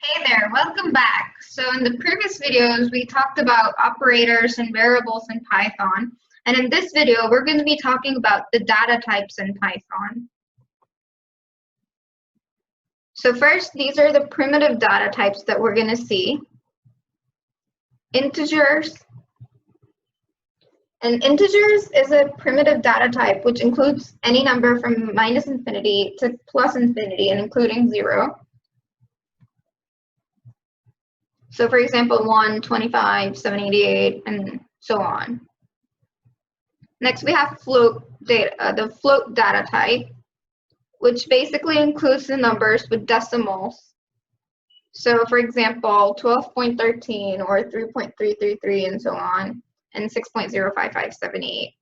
Hey there, welcome back. So in the previous videos, we talked about operators and variables in Python. And in this video, we're going to be talking about the data types in Python. So first, these are the primitive data types that we're going to see. Integers. And integers is a primitive data type which includes any number from -infinity to +infinity and including 0. So for example, 1, 25, 788, and so on. Next, we have float data, the float data type, which basically includes the numbers with decimals. So for example, 12.13 or 3.333 and so on, and 6.05578.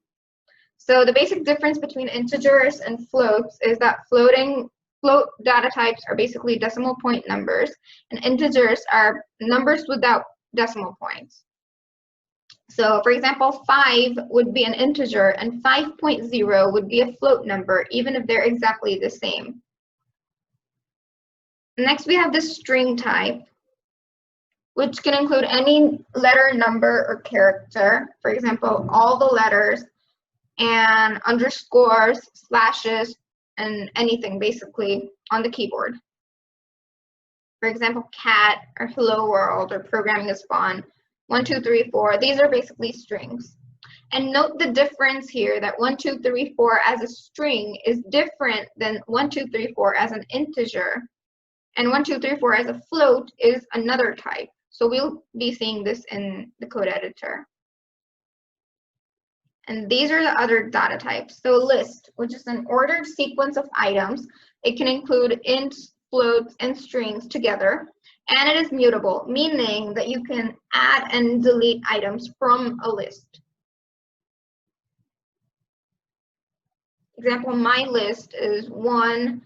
So the basic difference between integers and floats is that float data types are basically decimal point numbers, and integers are numbers without decimal points. So for example, 5 would be an integer and 5.0 would be a float number, even if they're exactly the same. Next, we have the string type, which can include any letter, number, or character. For example, all the letters and underscores, slashes, and anything basically on the keyboard. For example, cat or hello world or programming is fun. 1, 2, 3, 4. These are basically strings. And note the difference here that 1, 2, 3, 4 as a string is different than 1, 2, 3, 4 as an integer. And 1, 2, 3, 4 as a float is another type. So we'll be seeing this in the code editor. And these are the other data types. So list, which is an ordered sequence of items. It can include ints, floats, and strings together. And it is mutable, meaning that you can add and delete items from a list. Example, my list is 1,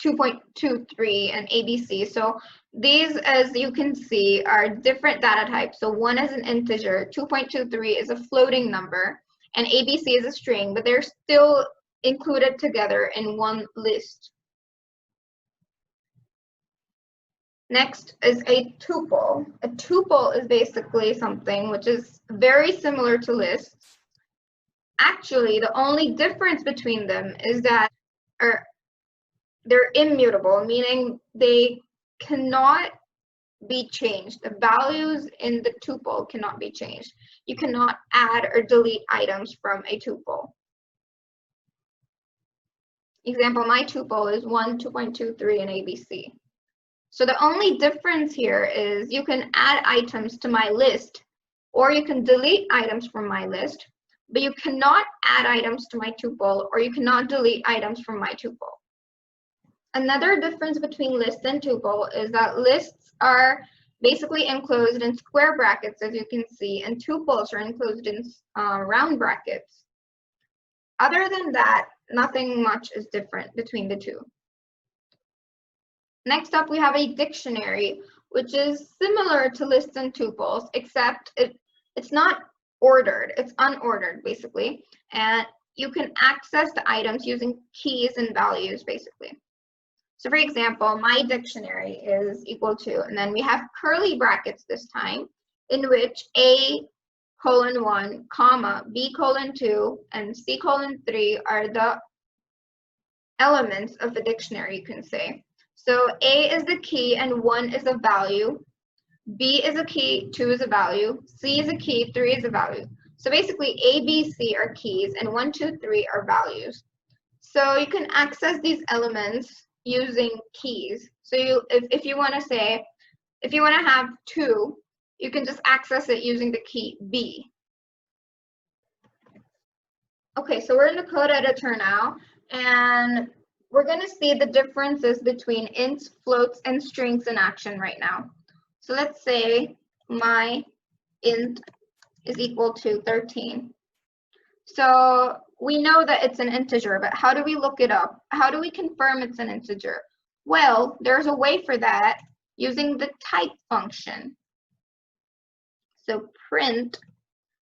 2.23, and ABC. So these, as you can see, are different data types. So 1 is an integer, 2.23 is a floating number, and ABC is a string, but they're still included together in one list. Next is a tuple. A tuple is basically something which is very similar to lists. Actually, the only difference between them is that they're immutable, meaning they cannot be changed. The values in the tuple cannot be changed. You cannot add or delete items from a tuple. Example, my tuple is 1, 2.23, and ABC. So the only difference here is you can add items to my list, or you can delete items from my list, but you cannot add items to my tuple, or you cannot delete items from my tuple. Another difference between list and tuple is that lists are basically enclosed in square brackets, as you can see, and tuples are enclosed in round brackets. Other than that, nothing much is different between the two. Next up, we have a dictionary, which is similar to lists and tuples, except it's not ordered. It's unordered, basically. And you can access the items using keys and values, basically. So for example, my dictionary is equal to, and then we have curly brackets this time, in which A:1, comma, B:2, and C:3 are the elements of the dictionary, you can say. So A is the key and 1 is a value. B is a key, 2 is a value. C is a key, 3 is a value. So basically A, B, C are keys and 1, 2, 3 are values. So you can access these elements using keys. So if you want to say, if you want to have 2, you can just access it using the key B. Okay, so we're in the code editor now, and we're going to see the differences between ints, floats, and strings in action right now. So let's say my int is equal to 13. So we know that it's an integer, but how do we look it up? How do we confirm it's an integer? Well, there's a way for that using the type function. So print,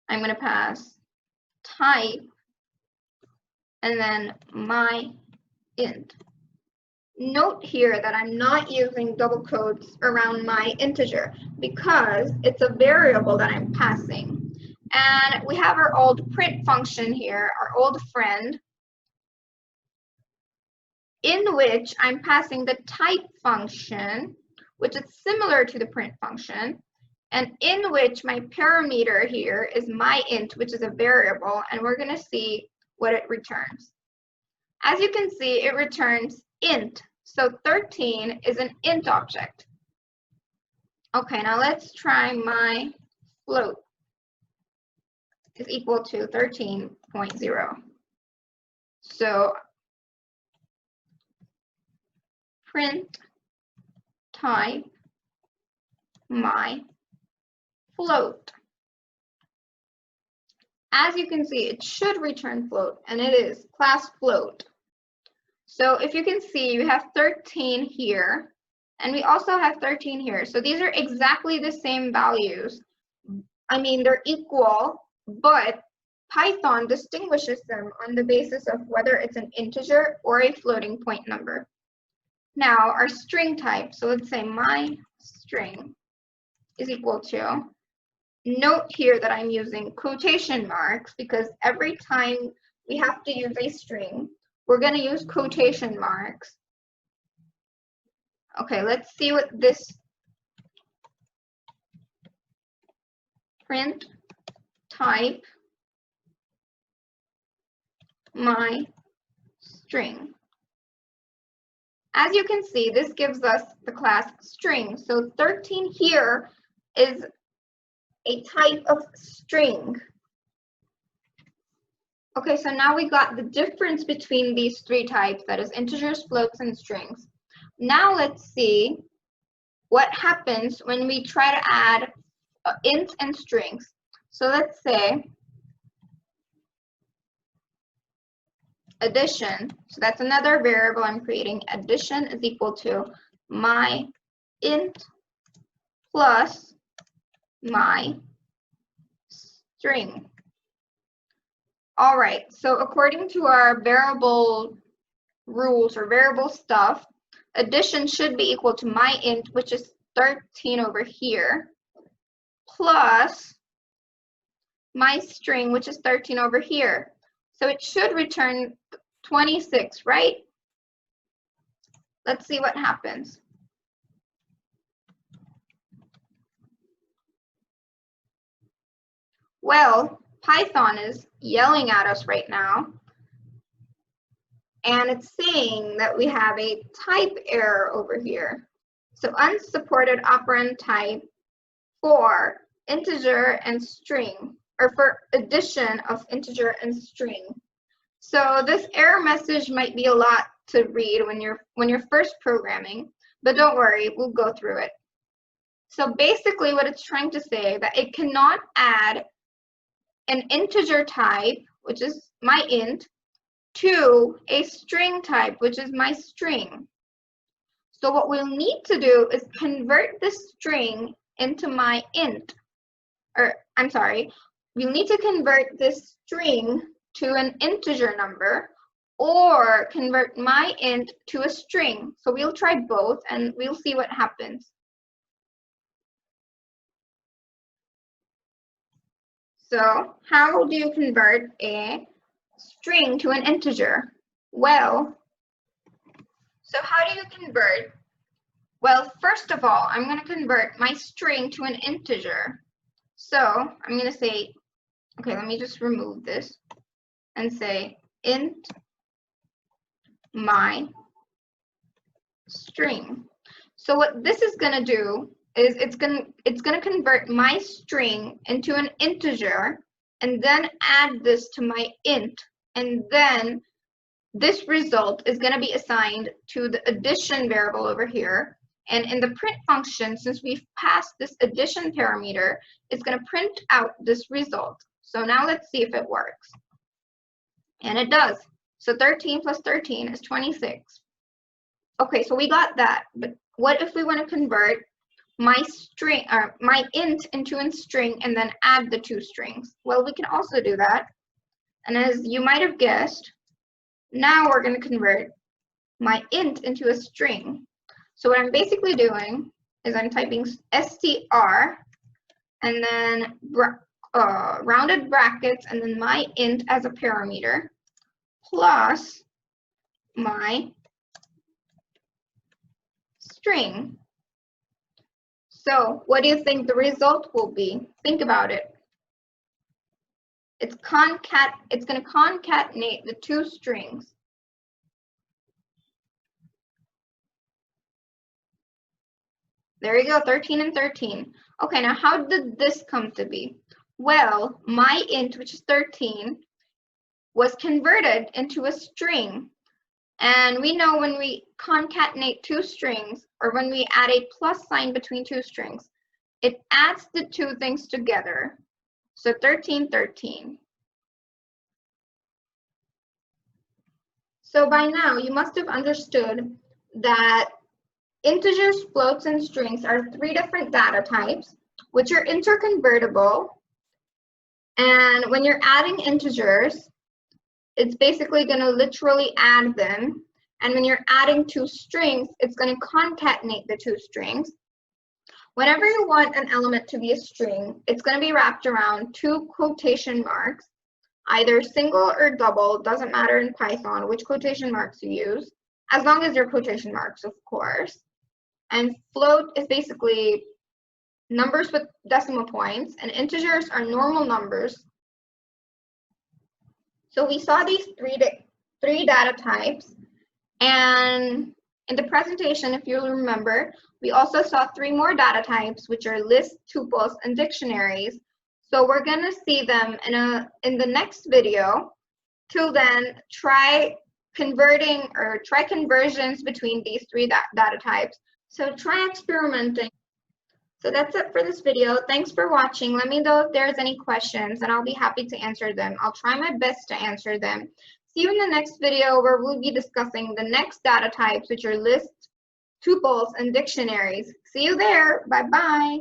I'm going to pass type, and then my int. Note here that I'm not using double quotes around my integer because it's a variable that I'm passing. And we have our old print function here, our old friend, in which I'm passing the type function, which is similar to the print function, and in which my parameter here is my int, which is a variable, and we're going to see what it returns. As you can see, it returns int. So 13 is an int object. Okay, now let's try my float is equal to 13.0. So print type my float. As you can see, it should return float, and it is class float. So if you can see, you have 13 here, and we also have 13 here. So these are exactly the same values. I mean, they're equal, but Python distinguishes them on the basis of whether it's an integer or a floating point number. Now, our string type, so let's say my string is equal to, note here that I'm using quotation marks because every time we have to use a string, we're going to use quotation marks. Okay, let's see what this print type my string. As you can see, this gives us the class string. So 13 here is a type of string. Okay, so now we got the difference between these three types, that is integers, floats, and strings. Now let's see what happens when we try to add ints and strings. So let's say addition, so that's another variable I'm creating. Addition is equal to my int plus my string. All right, so according to our variable rules or variable stuff, addition should be equal to my int, which is 13 over here, plus my string, which is 13 over here. So it should return 26, right? Let's see what happens. Well, Python is yelling at us right now, and it's saying that we have a type error over here. So unsupported operand type for integer and string, or for addition of integer and string. So this error message might be a lot to read when you're first programming, but don't worry, we'll go through it. So basically what it's trying to say that it cannot add an integer type, which is my int, to a string type, which is my string. So what we'll need to do is convert this string into my int, or I'm sorry, we'll need to convert this string to an integer number or convert my int to a string. So we'll try both and we'll see what happens. So how do you convert a string to an integer? Well, so how do you convert? Well, first of all, I'm going to convert my string to an integer. So I'm going to say, okay, let me just remove this and say int my string. So what this is going to do is it's going to convert my string into an integer and then add this to my int, and then this result is going to be assigned to the addition variable over here. And in the print function, since we've passed this addition parameter, it's going to print out this result. So now let's see if it works. And it does. So 13 plus 13 is 26. Okay, so we got that. But what if we want to convert my string or my int into a string and then add the two strings? Well, we can also do that. And as you might have guessed, now we're going to convert my int into a string. So what I'm basically doing is I'm typing str and then rounded brackets and then my int as a parameter plus my string. So what do you think the result will be? Think about it. It's going to concatenate the two strings. There you go, 13 and 13. Okay, now how did this come to be? Well, my int, which is 13, was converted into a string. And we know when we concatenate two strings, or when we add a plus sign between two strings, it adds the two things together. So 13, 13. So by now, you must have understood that integers, floats, and strings are three different data types, which are interconvertible. And when you're adding integers, it's basically going to literally add them. And when you're adding two strings, it's going to concatenate the two strings. Whenever you want an element to be a string, it's going to be wrapped around two quotation marks, either single or double, doesn't matter in Python which quotation marks you use, as long as they're quotation marks, of course. And float is basically numbers with decimal points, and integers are normal numbers. So we saw these three data types, and in the presentation, if you'll remember, we also saw three more data types, which are lists, tuples, and dictionaries. So we're going to see them in the next video. Till then, try conversions between these three data types. So try experimenting. So that's it for this video. Thanks for watching. Let me know if there's any questions, and I'll be happy to answer them. I'll try my best to answer them. See you in the next video, where we'll be discussing the next data types, which are lists, tuples, and dictionaries. See you there. Bye-bye.